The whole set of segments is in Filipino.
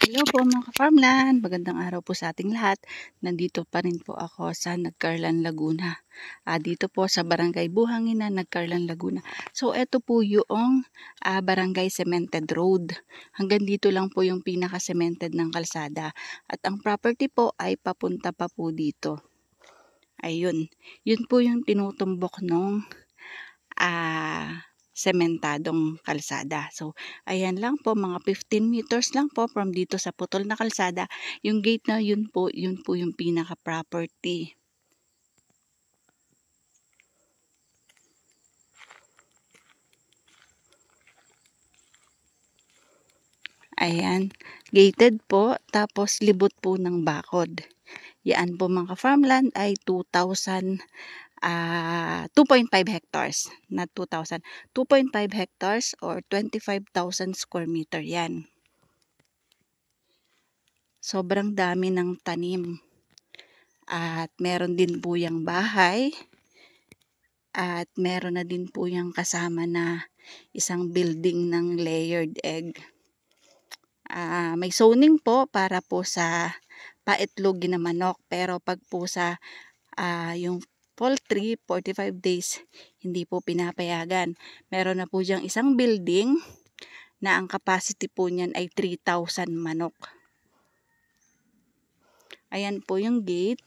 Hello po mga ka-farmland, magandang araw po sa ating lahat. Nandito pa rin po ako sa Nagcarlan, Laguna. Dito po sa Barangay Buhanginan, Nagcarlan, Laguna. So ito po yung Barangay Cemented Road. Hanggang dito lang po yung pinaka-cemented ng kalsada. At ang property po ay papunta pa po dito. Ayun, yun po yung tinutumbok nung sementadong kalsada. So, ayan lang po, mga 15 meters lang po from dito sa putol na kalsada. Yung gate na yun po yung pinaka-property. Ayan, gated po, tapos libot po ng bakod. Yan po mga farmland ay 2.5 hectares, not 2,000. 2.5 hectares or 25,000 square meter yan. Sobrang dami ng tanim. At meron din po yung bahay. At meron na din po yung kasama na isang building ng layered egg. May zoning po para po sa paitlogin na manok. Pero pag po sa yung poultry, 45 days, hindi po pinapayagan. Meron na po diyang isang building na ang capacity po niyan ay 3,000 manok. Ayan po yung gate.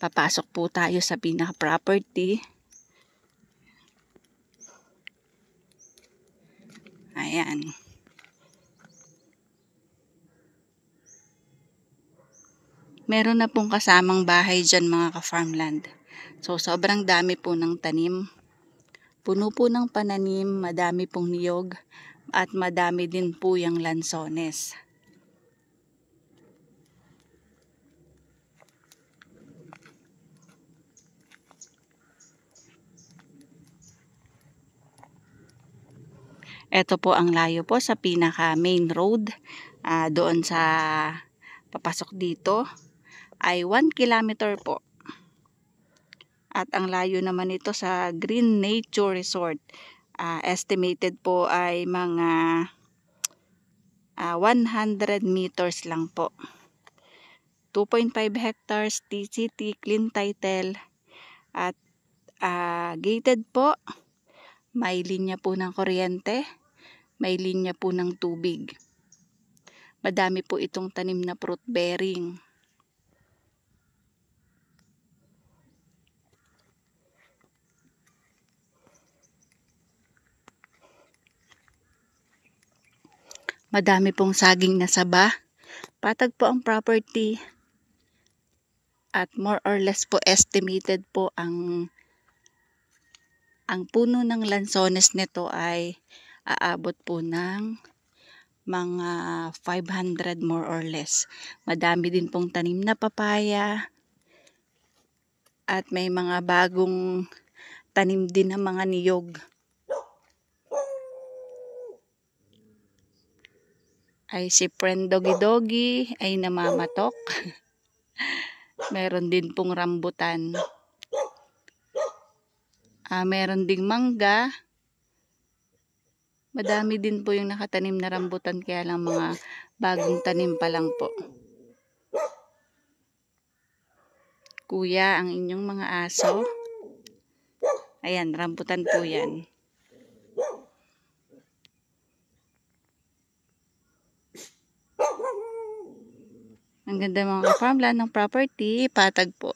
Papasok po tayo sa pinaka-property. Ayan. Meron na pong kasamang bahay dyan mga ka-farmland. So, sobrang dami po ng tanim. Puno po ng pananim, madami pong niyog, at madami din po yung lansones. Ito po ang layo po sa pinaka main road. Doon sa papasok dito ay 1 kilometer po. At ang layo naman ito sa Green Nature Resort. Estimated po ay mga 100 meters lang po. 2.5 hectares, TCT, clean title, at gated po. May linya po ng kuryente, may linya po ng tubig. Madami po itong tanim na fruit bearing. Madami pong saging na saba. Patag po ang property. At more or less po estimated po ang puno ng lansones nito ay aabot po ng mga 500 more or less. Madami din pong tanim na papaya. At may mga bagong tanim din ng mga niyog. Ay si friend Dogi ay namamatok. Meron din pong rambutan. Meron ding mangga. Madami din po yung nakatanim na rambutan, kaya lang mga bagong tanim pa lang po. Kuya, ang inyong mga aso. Ayan, rambutan po yan. Ang ganda mga farmland ng property, patag po.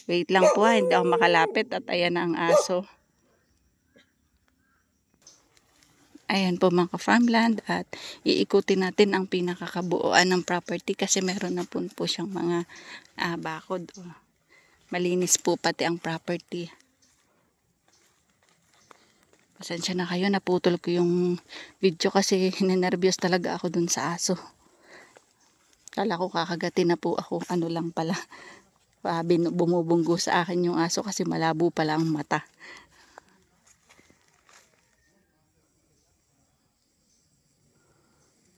Wait lang po, hindi ako makalapit at ayan na ang aso. Ayan po mga farmland, at iikutin natin ang pinakakabuuan ng property kasi meron na po siyang mga bakod. Malinis po pati ang property. Pasensya na kayo, naputol ko yung video kasi ninervyos talaga ako dun sa aso. Kala ko kakagatin na po ako, ano lang pala. Bumubunggo sa akin yung aso kasi malabo pala ang mata.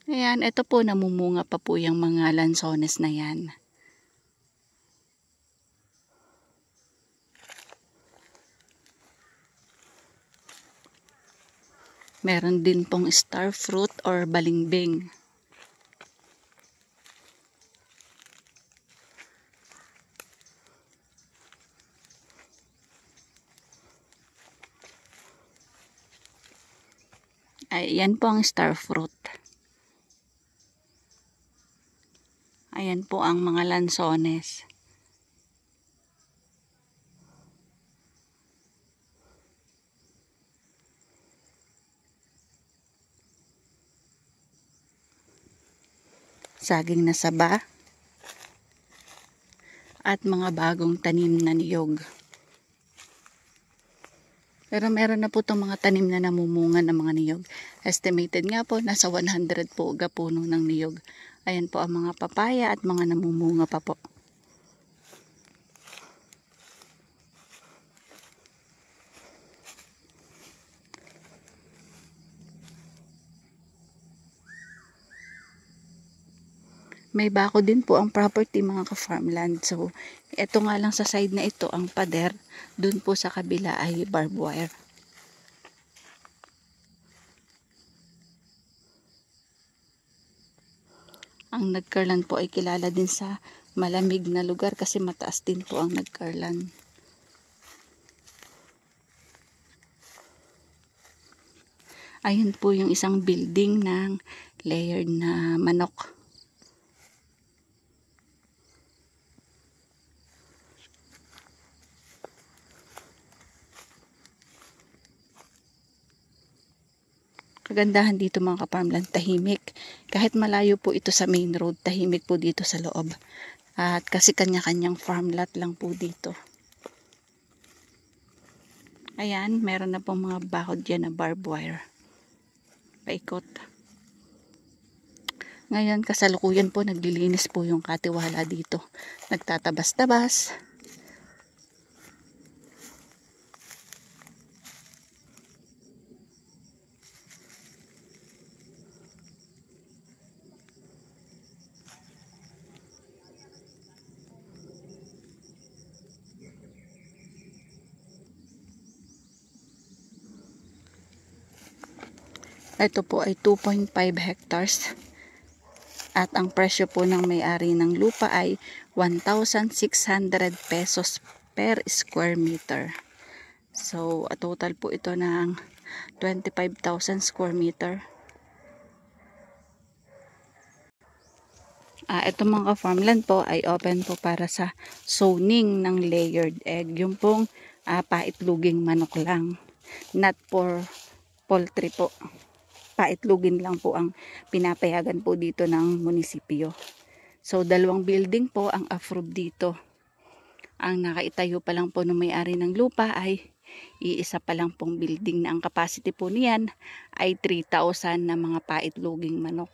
Ayan, ito po namumunga pa po yung mga lansones na yan. Meron din pong star fruit or balimbing. Ay, yan po ang star fruit. Ayan po ang mga lansones. Saging na saba. At mga bagong tanim na niyog. Pero meron na po itong mga tanim na namumunga ng mga niyog. Estimated nga po, nasa 100 po gapuno ng niyog. Ayan po ang mga papaya at mga namumunga pa po. May bako din po ang property mga ka-farmland. So, ito nga lang sa side na ito ang pader. Dun po sa kabila ay barbed wire. Ang nagkarlan po ay kilala din sa malamig na lugar kasi mataas din po ang nagkarlan. Ayun po yung isang building ng layered na manok. Kagandahan dito mga ka-farmland, tahimik. Kahit malayo po ito sa main road, tahimik po dito sa loob. At kasi kanya-kanyang farm lot lang po dito. Ayan, meron na pong mga bakod dyan na barbed wire. Paikot. Ngayon, kasalukuyan po, naglilinis po yung katiwala dito. Nagtatabas-tabas. Ito po ay 2.5 hectares. At ang presyo po ng may-ari ng lupa ay 1,600 pesos per square meter. So, a total po ito ng 25,000 square meter. Ito mga farmland po ay open po para sa zoning ng layered egg. Yung pong paitluging manok lang. Not for poultry po. Paitlugin lang po ang pinapayagan po dito ng munisipyo. So, 2 building po ang approved dito. Ang nakaitayo pa lang po ng may-ari ng lupa ay iisa pa lang pong building na ang capacity po niyan ay 3,000 na mga paitluging manok.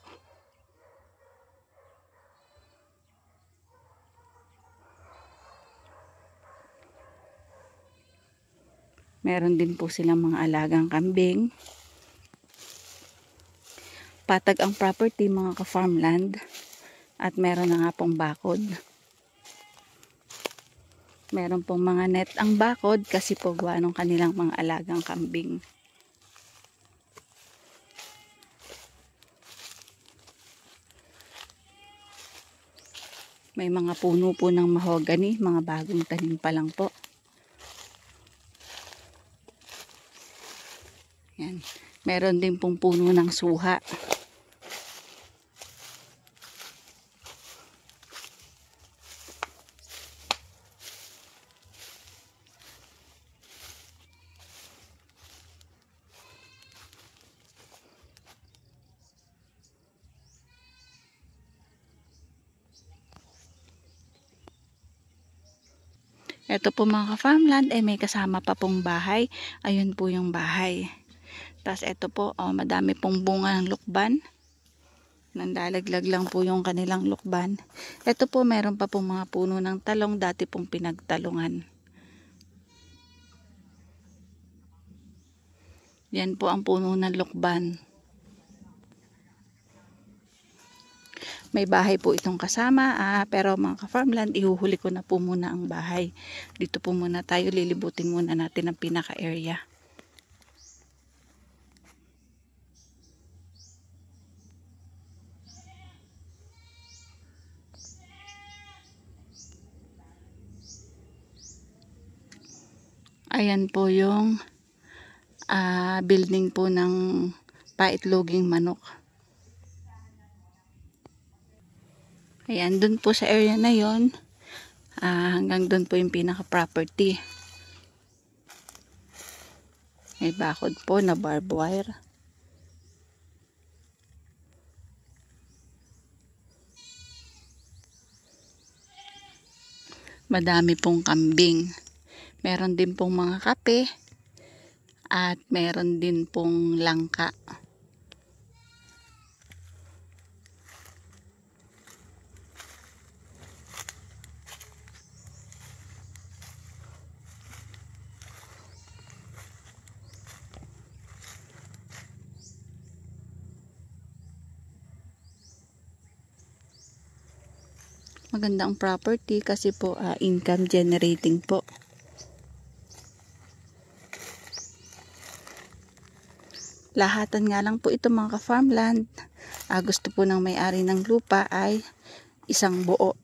Meron din po silang mga alagang kambing. Patag ang property mga ka-farmland at meron na nga pong bakod. Meron pong mga net ang bakod kasi po gawa ng kanilang mga alagang kambing. May mga puno po ng mahogany, mga bagong tanim pa lang po. Yan. Meron din pong puno ng suha. Ito po mga ka-farmland ay may kasama pa pong bahay. Ayun po yung bahay. Tapos ito po, madami pong bunga ng lukban. Nandalaglag lang po yung kanilang lukban. Ito po, meron pa pong mga puno ng talong dati pong pinagtalungan. Yan po ang puno ng lukban. May bahay po itong kasama, pero mga ka-farmland, ihuhuli ko na po muna ang bahay. Dito po muna tayo, lilibutin muna natin ang pinaka-area. Ayan po yung building po ng paitloging manok. Ayan, dun po sa area na yon, hanggang dun po yung pinaka-property. May bakod po na barbed wire. Madami pong kambing. Meron din pong mga kape. At meron din pong langka. Maganda ang property kasi po income generating po. Lahatan nga lang po ito mga ka-farmland. Gusto po ng may-ari ng lupa ay isang buo.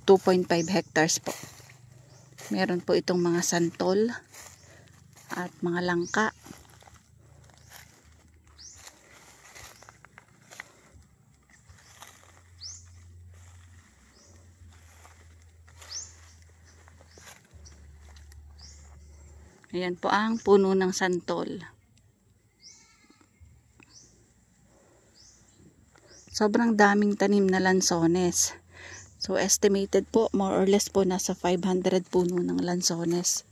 2.5 hectares po. Meron po itong mga santol at mga langka. Ayan po ang puno ng santol. Sobrang daming tanim na lansones. So estimated po more or less po nasa 500 puno ng lansones.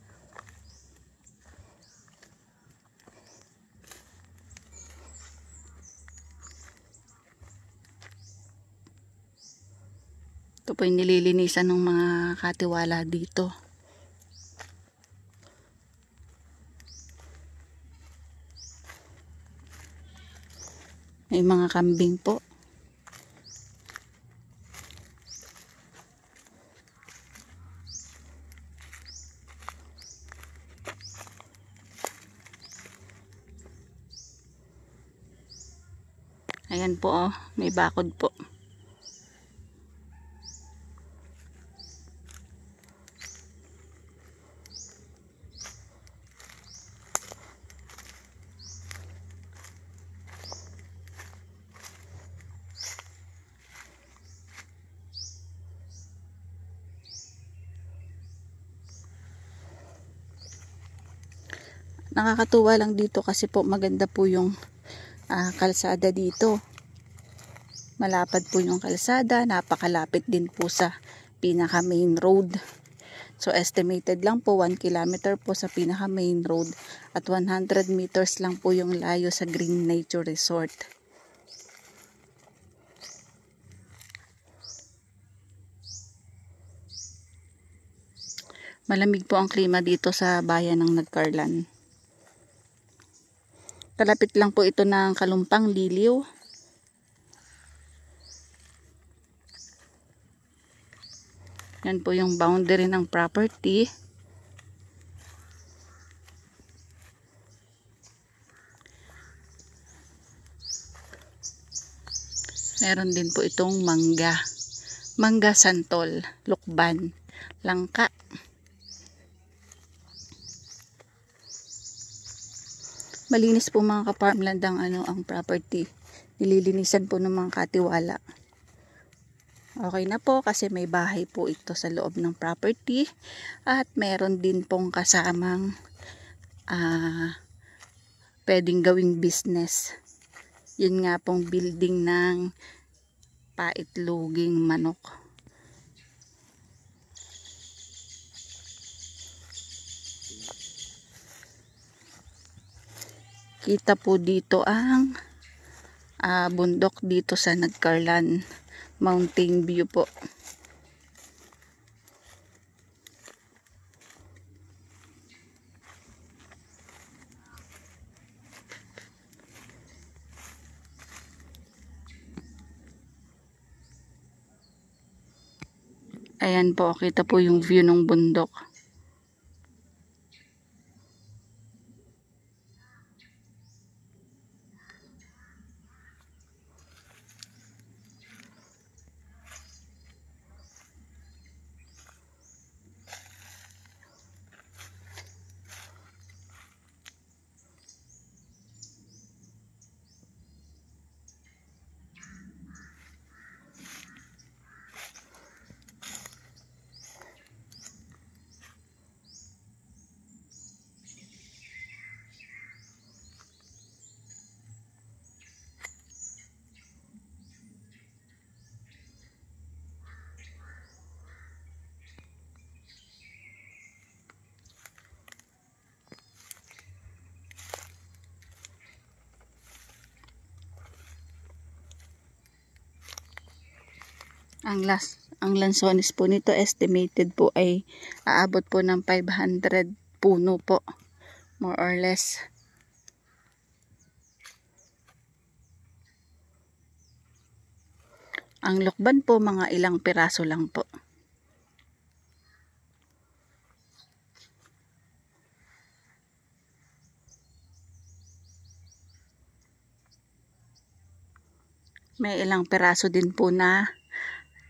Ito po yung nililinisan ng mga katiwala dito. May mga kambing po. Ayan po may bakod po. Nakakatuwa lang dito kasi po maganda po yung kalsada dito. Malapad po yung kalsada, napakalapit din po sa pinaka main road. So estimated lang po 1 kilometer po sa pinaka main road at 100 meters lang po yung layo sa Green Nature Resort. Malamig po ang klima dito sa bayan ng Nagcarlan. Kalapit lang po ito ng Kalumpang, Liliw. Yan po yung boundary ng property. Meron din po itong mangga. Mangga santol, lukban, langka. Malinis po mga ka-farmland ang property. Nililinisan po ng mga katiwala. Okay na po kasi may bahay po ito sa loob ng property at meron din pong kasamang pwedeng gawing business. Yun nga pong building ng paitloging manok. Kita po dito ang bundok dito sa Nagcarlan Mountain View po. Ayan po, kita po yung view ng bundok. Ang lansones po nito estimated po ay aabot po ng 500 puno po, more or less. Ang lukban po mga ilang piraso lang po. May ilang piraso din po na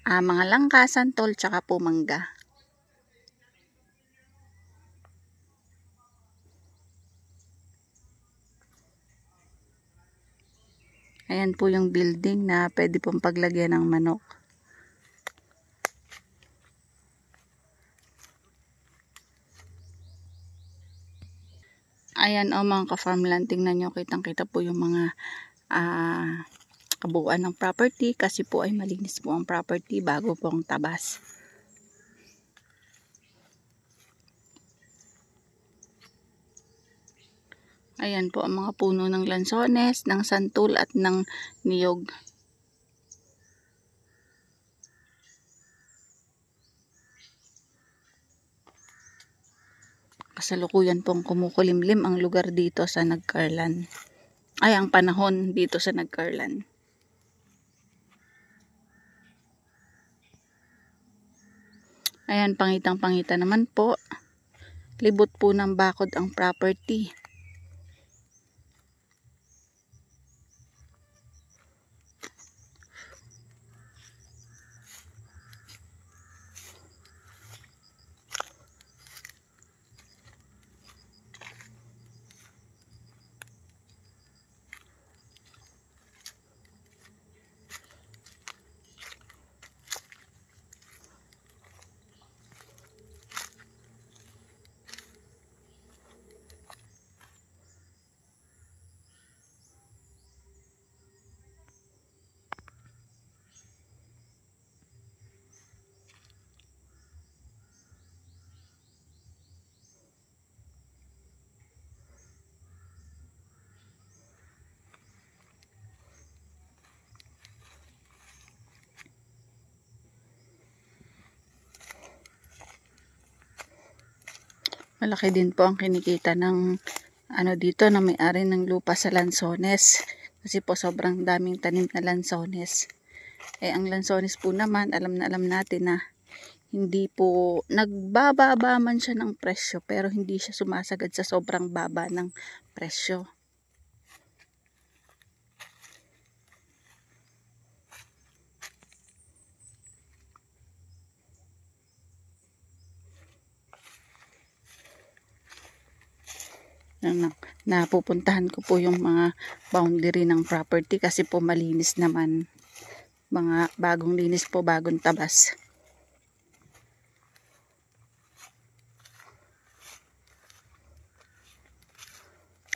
mga langka, santol, tsaka po mangga. Ayan po yung building na pwede pong paglagyan ng manok. Ayan o mga ka-farmland, tingnan nyo, kitang-kita po yung mga kabuuan ng property kasi po ay malinis po ang property bago po ang tabas. Ayan po ang mga puno ng lansones, ng santul at ng niyog. Kasalukuyan pong kumukulimlim ang lugar dito sa Nagcarlan. Ay, ang panahon dito sa Nagcarlan. Ayan, pangitang-pangita naman po. Libot po ng bakod ang property. Malaki din po ang kinikita ng dito na may-ari ng lupa sa lansones. Kasi po sobrang daming tanim na lansones. Ang lansones po naman, alam na alam natin na hindi po nagbababa man siya ng presyo pero hindi siya sumasagad sa sobrang baba ng presyo. Napupuntahan ko po yung mga boundary ng property kasi po malinis naman. Mga bagong linis po, bagong tabas.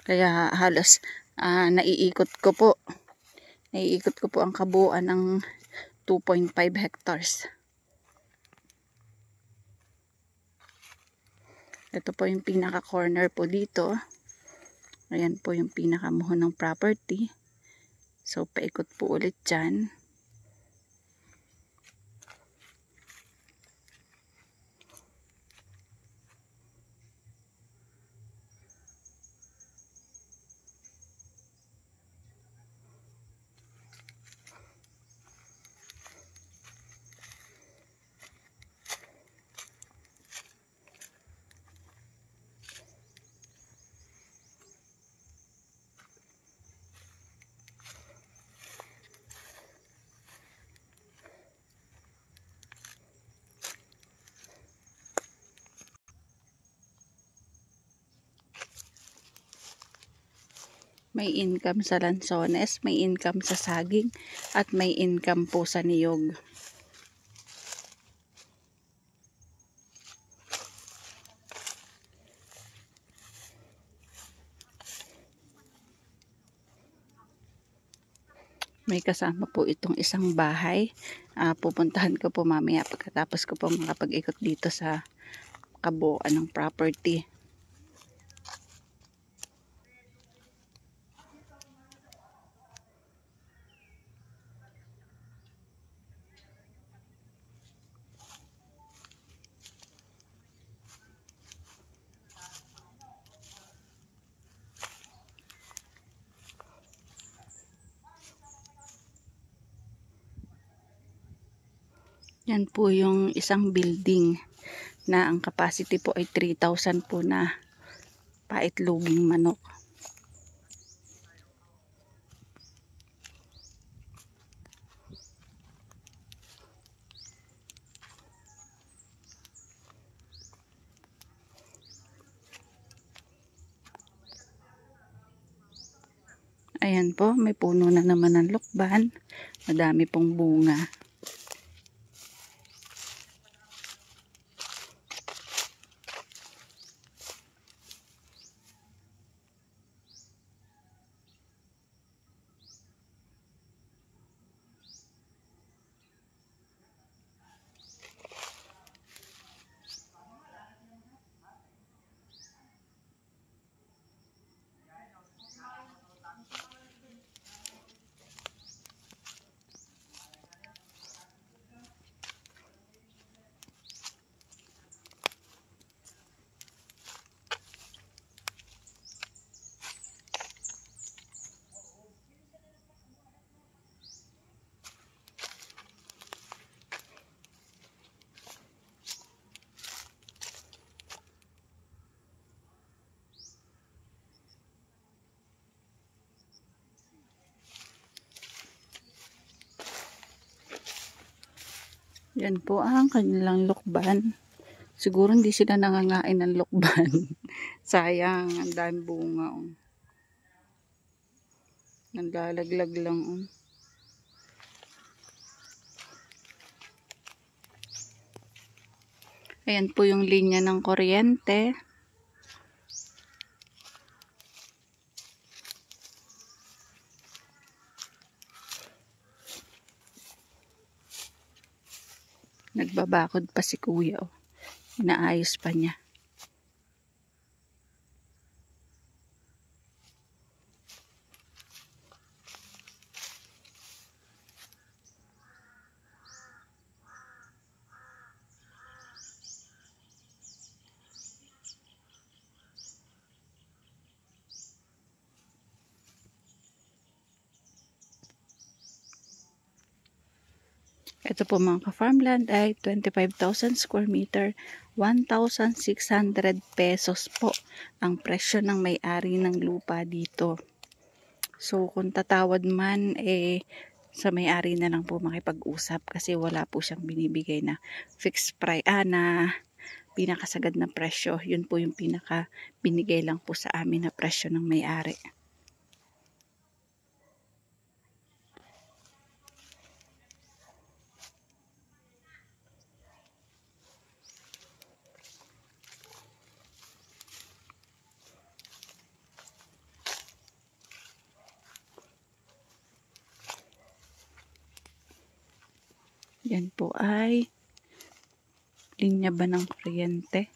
Kaya halos naiikot ko po ang kabuuan ng 2.5 hectares. Ito po yung pinaka corner po dito. Ayan po yung pinakamuhon ng property. So paikot po ulit dyan. May income sa lansones, may income sa saging, at may income po sa niyog. May kasama po itong isang bahay. Pupuntahan ko po mamaya pagkatapos ko po makapag-ikot dito sa kabuuan ng property. Yan po yung isang building na ang capacity po ay 3,000 po na paitloging manok. Ayan po, may puno na naman ng lukban. Madami pong bunga. Yan po ang kanilang lukban. Siguro hindi sila nangangain ng lukban. Sayang, ang dami bunga. Oh. Naglalaglag lang. Oh. Ayan po yung linya ng kuryente. Nagbabakod pa si kuya. Oh. Inaayos pa niya. Ito po mga ka-farmland ay 25,000 square meter, 1,600 pesos po ang presyo ng may-ari ng lupa dito. So kung tatawad man, sa may-ari na lang po makipag-usap kasi wala po siyang binibigay na fixed price, na pinakasagad na presyo. Yun po yung pinaka binigay lang po sa amin na presyo ng may-ari. Yan po ay linya ba ng kuryente?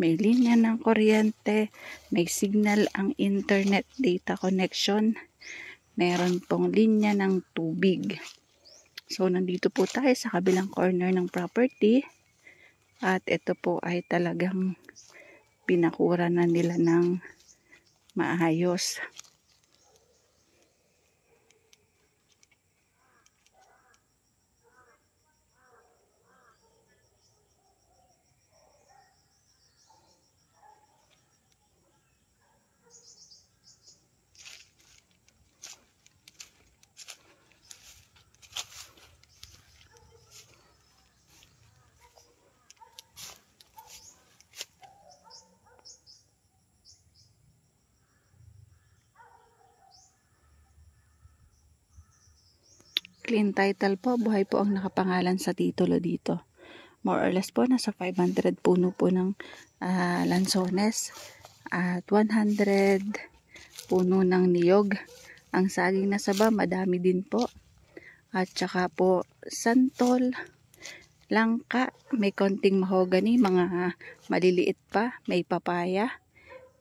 May linya ng kuryente, may signal ang internet data connection, meron pong linya ng tubig. So nandito po tayo sa kabilang corner ng property at ito po ay talagang pinakura na nila ng maayos. Clean title po, buhay po ang nakapangalan sa titulo dito. More or less po, nasa 500 puno po ng lansones at 100 puno ng niyog. Ang saging na saba, madami din po. At saka po, santol, langka, may konting mahogany, mga maliliit pa, may papaya.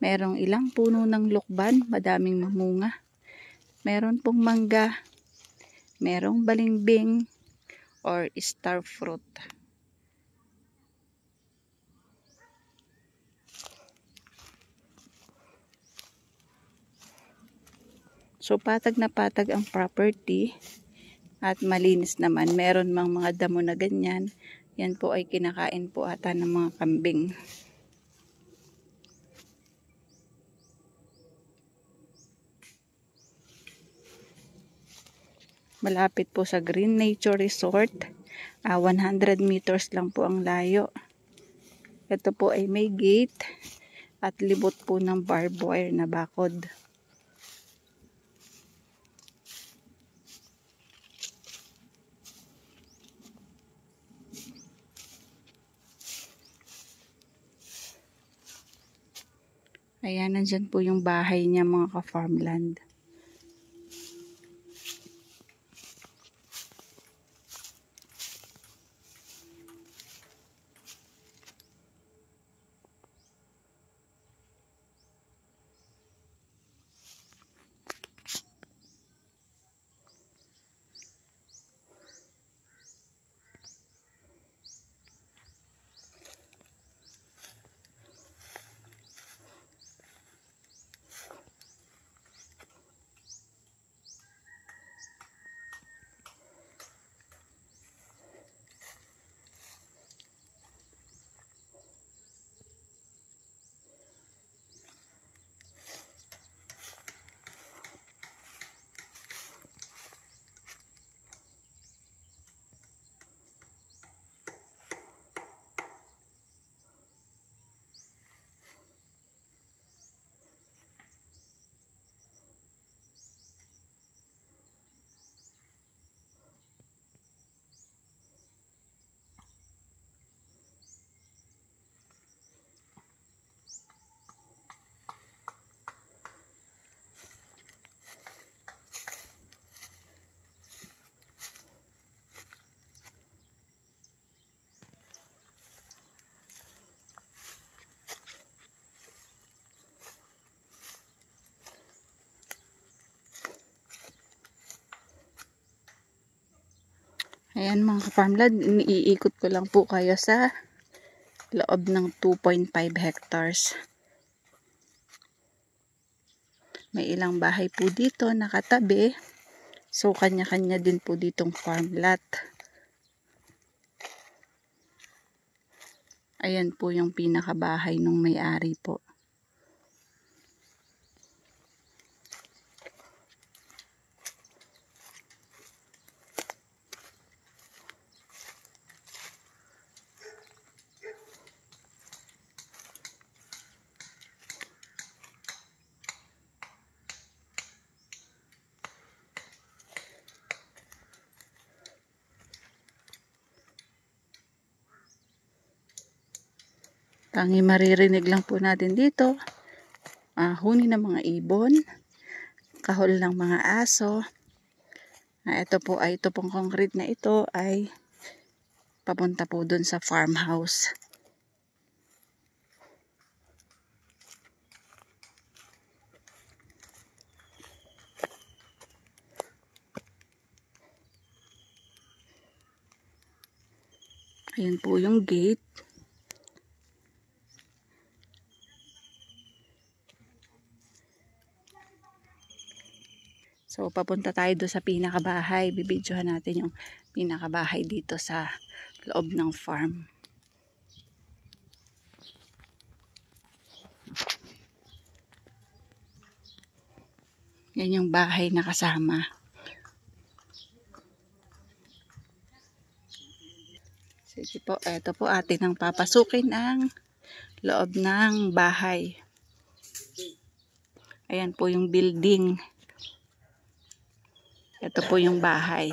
Merong ilang puno ng lukban, madaming mamunga. Meron pong mangga, merong balimbing or star fruit. So patag na patag ang property at malinis naman. Meron mang mga damo na ganyan. Yan po ay kinakain po ata ng mga kambing. Malapit po sa Green Nature Resort. 100 meters lang po ang layo. Ito po ay may gate at libot po ng barbed wire na bakod. Ayan, nandyan po yung bahay niya mga ka-farmland. Ayan mga ka-farmland, iniikot ko lang po kayo sa loob ng 2.5 hectares. May ilang bahay po dito nakatabi. So kanya-kanya din po ditong farm lot. Ayan po yung pinakabahay ng may-ari po. Tangi maririnig lang po natin dito, huni ng mga ibon, kahol ng mga aso. Ito pong concrete na ito ay papunta po dun sa farmhouse. Ayan po yung gate. So, papunta tayo doon sa pinakabahay. Bibidyohan natin yung pinakabahay dito sa loob ng farm. Yan yung bahay na kasama. Sige po, eto po atin ang papasukin ang loob ng bahay. Ayan po yung building. Ito po yung bahay.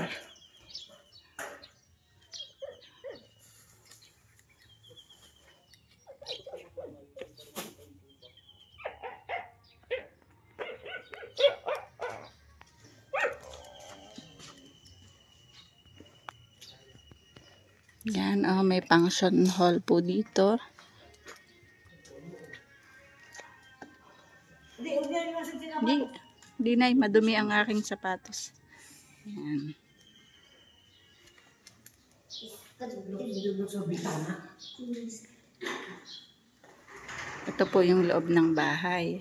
Yan, may function hall po dito. Di na, madumi ang aking sapatos. Yan. Ito po yung loob ng bahay.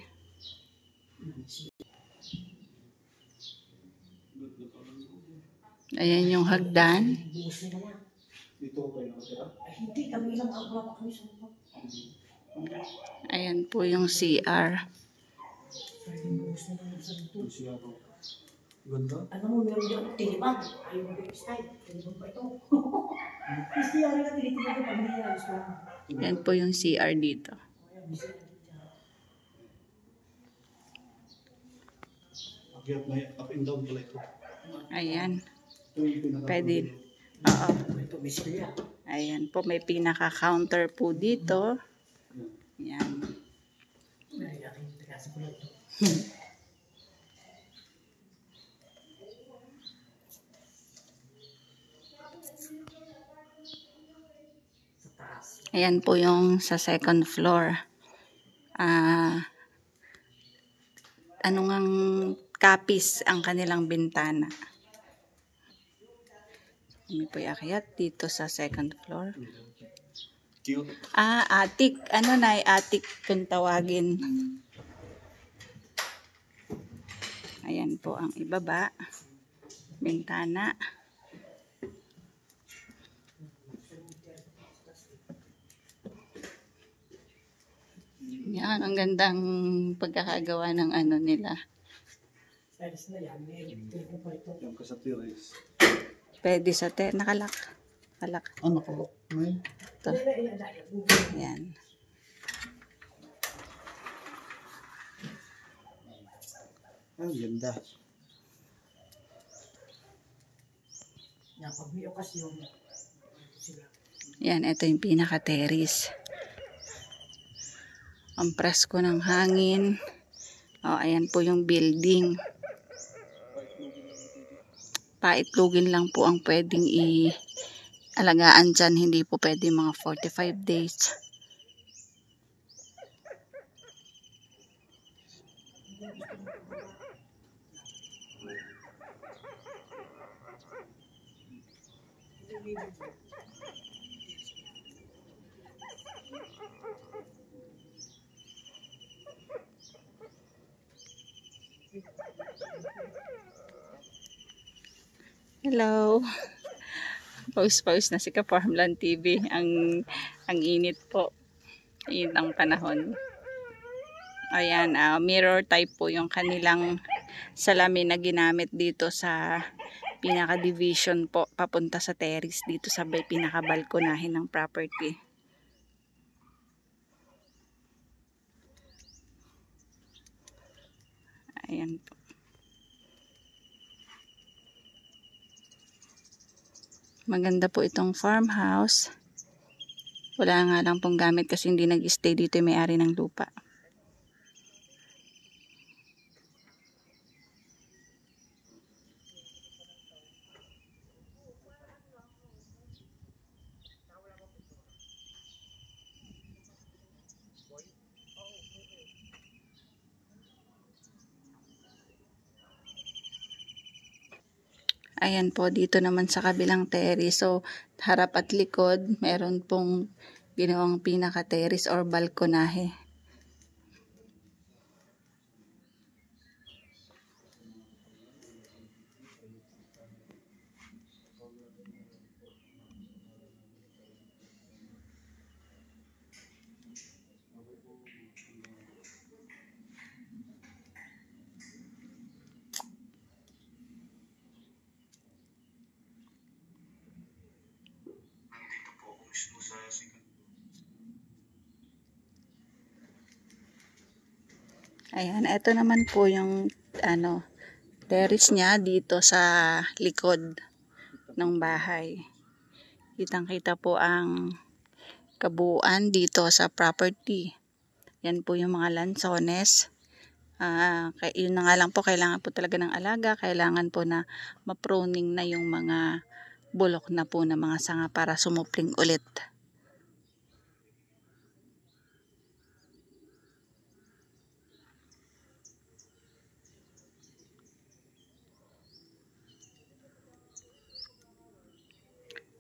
Ayan yung hagdan. Dito ko kayo nakatira? Hindi, kami lang ang wala kami sa mga. Ayan po yung CR. Siya ako. Ganda? Alam mo, meron dyan tinibag. Ayaw mo yung style. Tinibag pa ito. Kasi yung nga tinitibag ko pag hindi ayos lang. Ayan po yung CR dito. Akyat na up and down pala ito. Ayan. Ito yung pinaka- Pwede. Oo. Ito, may silya. Ayan po, may pinaka-counter po dito. Ayan. Ay, aking tagasa ko lang ito. Sa taas. Ayan po yung sa second floor. Ano ngang kapis ang kanilang bintana. Kami po iakyat dito sa second floor. Cute. Attic. Ano na attic kung tawagin. Ayan po ang ibaba. Bintana. Yan, ang gandang pagkakagawa ng ano nila. Size na yan, may tinibag pa ito. Yung kasatiris. Pwede sa nakalak. Nakalak. Nakalok. May. Ito. Yan. Ganda. Yan, pag may okasyon, sila. Yan, ito yung pinaka-terrace. Ang presko ng hangin. Ayan po yung building. Paitlugin lang po ang pwedeng i-alagaan dyan. Hindi po pwede mga 45 days. Hello. Pause na si Ka-Farmland TV. Ang init po. Init ang panahon. Ayan, mirror type po yung kanilang salamin na ginamit dito sa pinaka-division po papunta sa terrace dito sa pinaka-balkonahin ng property. Ayan po. Maganda po itong farmhouse. Wala nga lang pong gamit kasi hindi nag-stay dito yung may-ari ng lupa. Ayan po, dito naman sa kabilang terrace. So, harap at likod, meron pong ginawang pinaka-terrace or balkonahe. Ayan, ito naman po yung terrace niya dito sa likod ng bahay. Kitang-kita po ang kabuuan dito sa property. Yan po yung mga lansones. Yun na nga lang po, kailangan po talaga ng alaga. Kailangan po na ma-pruning na yung mga bulok na po na mga sanga para sumupling ulit.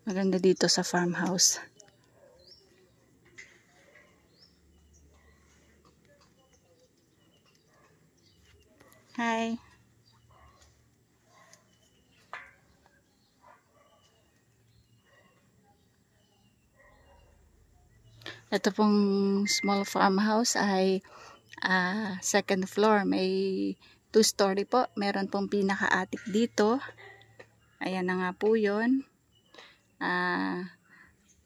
Maganda dito sa farmhouse. Hi. Ito pong small farmhouse ay second floor. May 2-story po. Meron pong pinaka-attic dito. Ayan na nga po yun.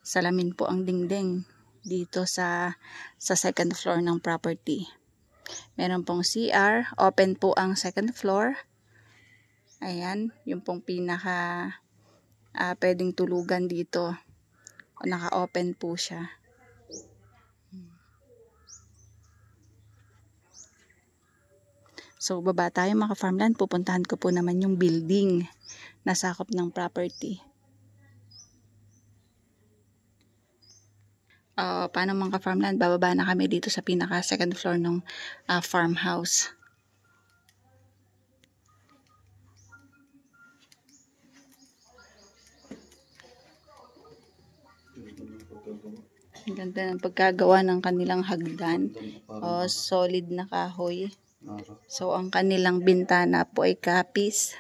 Salamin po ang dingding dito sa second floor ng property. Meron pong CR. Open po ang second floor. Ayan. Yung pong pinaka pwedeng tulugan dito. Naka-open po siya. So, baba tayo mga farmland. Pupuntahan ko po naman yung building na sakop ng property. Paano mga farmland? Bababa na kami dito sa pinaka second floor ng farmhouse. Ang ganda ng pagkagawa ng kanilang hagdan. Solid na kahoy. So, ang kanilang bintana po ay kapis.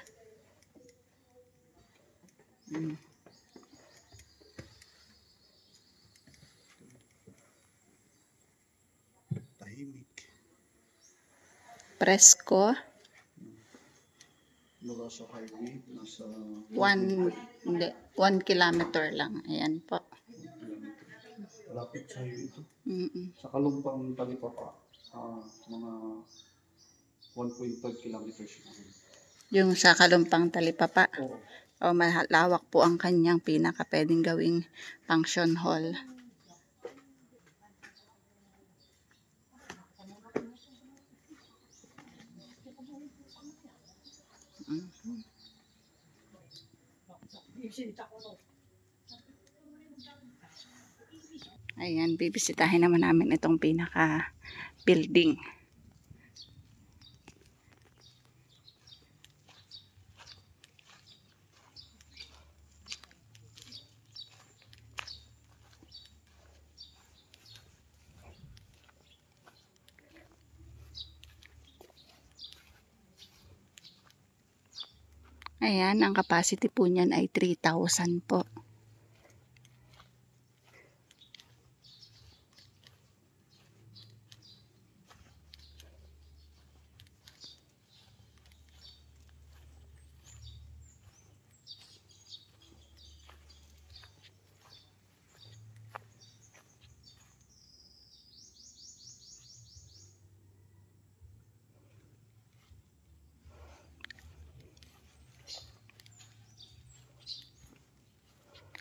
Tahimik. Presko. Mula sa highway, nasa 1 kilometer lang. Ayan po. lapit sa highway ito. Sa Kalumpang Talipapa, mga 1.5 kilometers. Yung sa Kalumpang Talipapa. Oo. Malawak po ang kanyang pinaka pwedeng gawing function hall. Ayan, bibisitahin naman namin itong pinaka building. Ayan, ang capacity po niyan ay 3,000 po.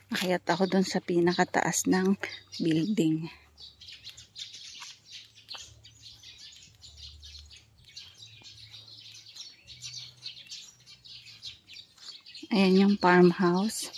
Akyat ako dun sa pinakataas ng building. Ayan yung farmhouse.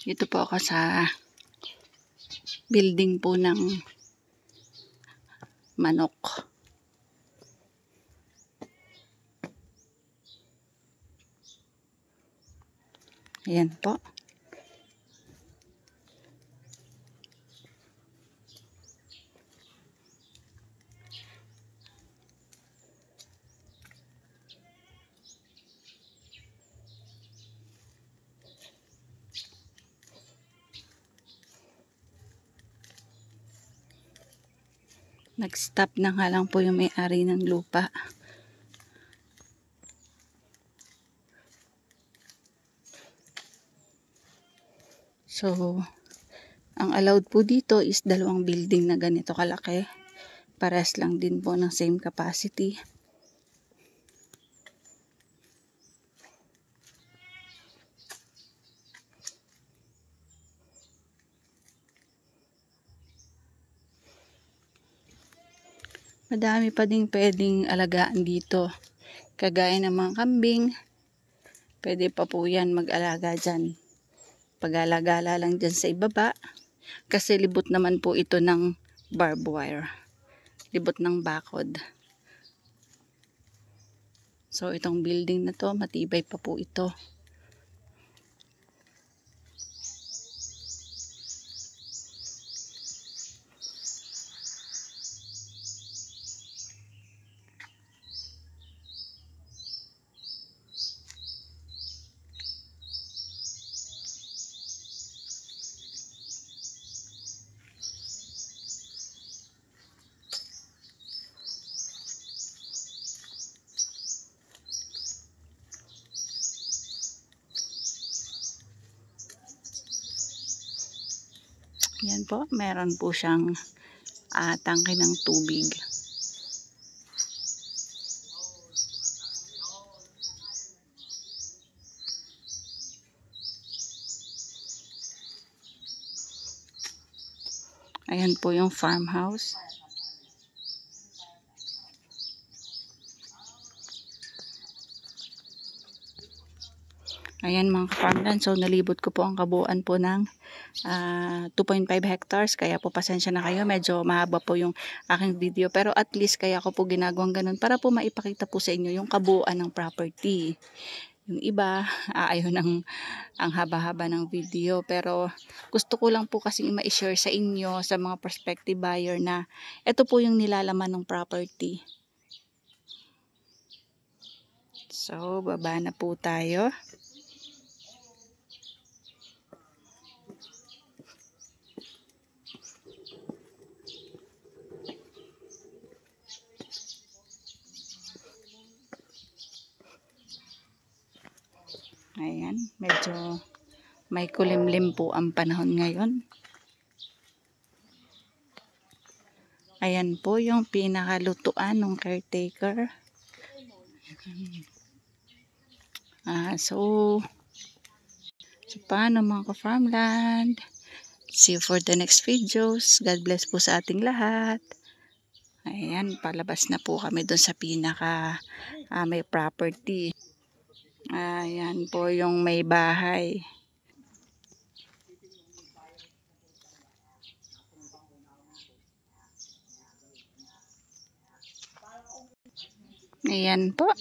Dito po ako sa building po ng manok. Ayan po. Nag-stop na nga lang po yung may-ari ng lupa. So, ang allowed po dito is 2 building na ganito kalaki. Pares lang din po ng same capacity. Madami pa ding pwedeng alagaan dito. Kagaya ng mga kambing, pwede pa po yan mag-alaga dyan. Pag-alagala lang dyan sa ibaba. Kasi libot naman po ito ng barbed wire. libot ng bakod. So itong building na to, matibay pa po ito. Yan po, meron po siyang tangke ng tubig. Ayan po yung farmhouse. Ayan mga ka-farmland, so nalibot ko po ang kabuuan po ng 2.5 hectares, kaya po pasensya na kayo, medyo mahaba po yung aking video, pero at least kaya ko po ginagawang ganun para po maipakita po sa inyo yung kabuuan ng property. Yung iba, ayaw ng ang haba-haba ng video, pero gusto ko lang po kasi ma-share sa inyo, sa mga prospective buyer, na ito po yung nilalaman ng property. So, baba na po tayo. Ayan, medyo may kulimlim po ang panahon ngayon. Ayan po yung pinakalutuan ng caretaker. So paano mga ka-farmland? See you for the next videos. God bless po sa ating lahat. Ayan, palabas na po kami doon sa pinaka may property. Ayan po yung may bahay. Ayan po,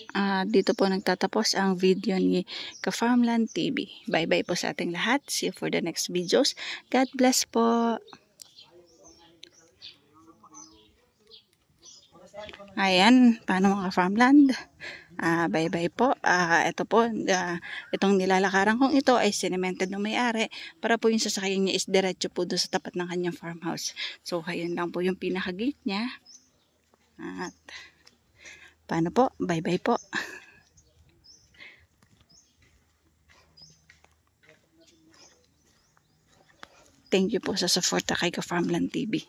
dito po nagtatapos ang video ni Ka-Farmland TV. Bye-bye po sa ating lahat. See you for the next videos. God bless po. Ayan, paano mga Ka-Farmland? Bye-bye po. Ito po, itong nilalakaran kong ito ay sinemented ng may-ari para po yung sasakyan niya is diretso po doon sa tapat ng kanyang farmhouse. So, ayun lang po yung pinaka-gate niya. At paano po? Bye-bye po. Thank you po sa support kay Ka-Farmland TV.